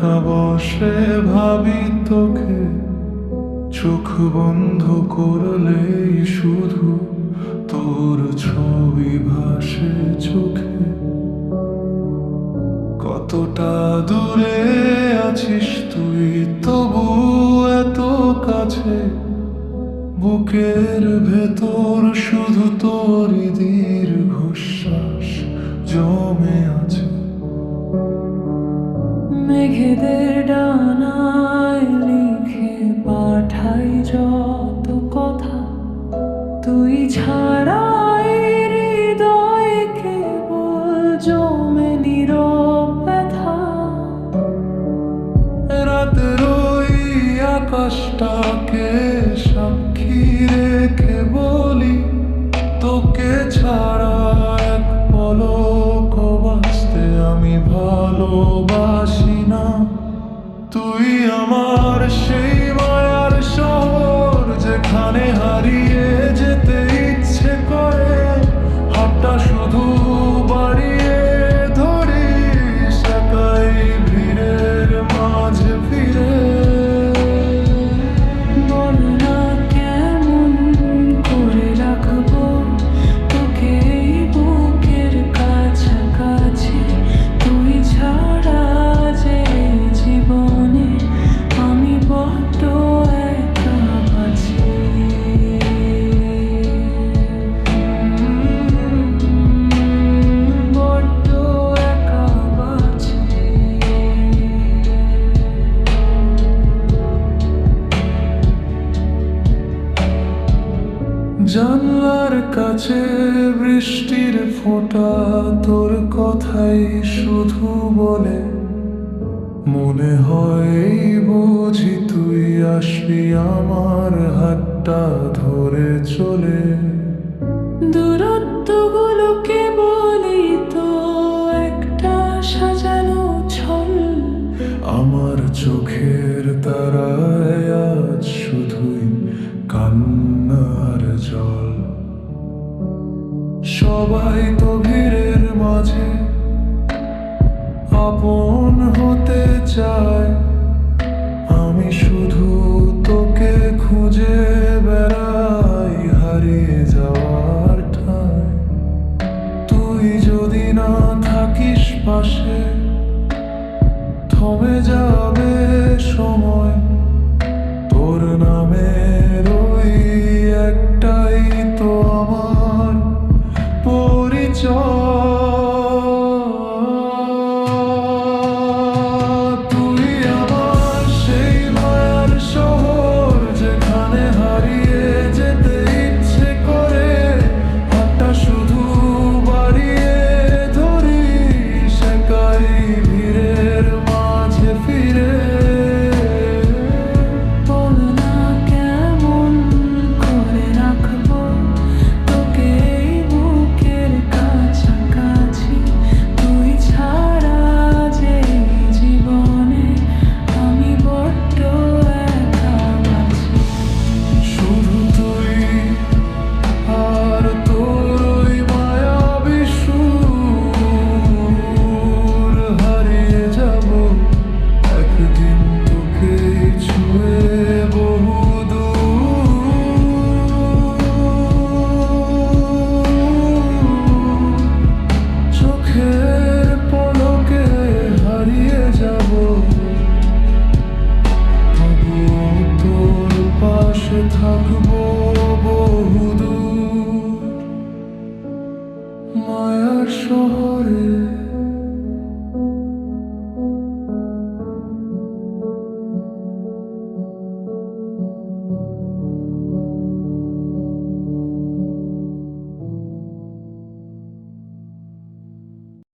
একা বসে ভাবি তোকে, চোখ বন্ধ করলেই শুধু তোর ছবি ভাসে চোখে। কতটা দূরে আছিস তুই, তবু এত কাছে। বুকের ভেতর শুধু তোরই দীর্ঘশ্বাস জমে আছে। মেঘেদের ডানায় লিখে পাঠাই যত কথা, তুই ছাড়াই হৃদয় কেবল জমে নীরব ব্যথা। রাতের ওই আকাশটাকে সাক্ষী রেখে বলি, তোকে ছাড়া এক পলক বাঁচতে আমি ভালোবাসি না। তুই আমার সেই মায়ার শহর, যেখানে হারিয়ে যেতে ইচ্ছে করে। হাতটা শুধু বাড়িয়ে ধরিস একাই ভিড়ের মাঝে ফিরে। বল না কেমন করে রাখবো তোকে এই বুকের কাছাকাছি। তুই ছাড়া যে জীবনে আমি বড্ড একা আছি। বড্ড একা আছি। জানলার কাছে বৃষ্টির ফোঁটা তোর কথাই শুধু বলে। মনে হয় বুঝি তুই আসবি আমার হাতটা ধরে চলে। দূরত্বগুলোকে বলি তো একটা সাজানো ছল। আমার চোখের তারায় আজ শুধুই কান্নার জল। সবাই তো ভিড়ের মাঝে আপন হতে চায়, আমি শুধু তোকে খুঁজে বেড়াই হারিয়ে যাওয়ার ঠাঁই। তুই যদি না থাকিস পাশে, থমে যাবে সময়। তোর নামের ওই একটাই তো আমার পরিচয়। তুই আমার সেই মায়ার শহর, যেখানে হারিয়ে যেতে ইচ্ছে করে। হাতটা শুধু বাড়িয়ে ধরিস একাই ভিড়ের মাঝে ফিরে। বল না কেমন করে রাখবো তোকে এই বুকের কাছাকাছি। তুই ছাড়া যে জীবনে আমি বড্ড একা আছি। শুধু তুই আর তোর ওই মায়াবী সুর, হারিয়ে যাব একদিন তোকে ছুঁয়ে বহুদূর। চোখের পলকে হারিয়ে যাব, তবুও তোর পাশে থাকবো।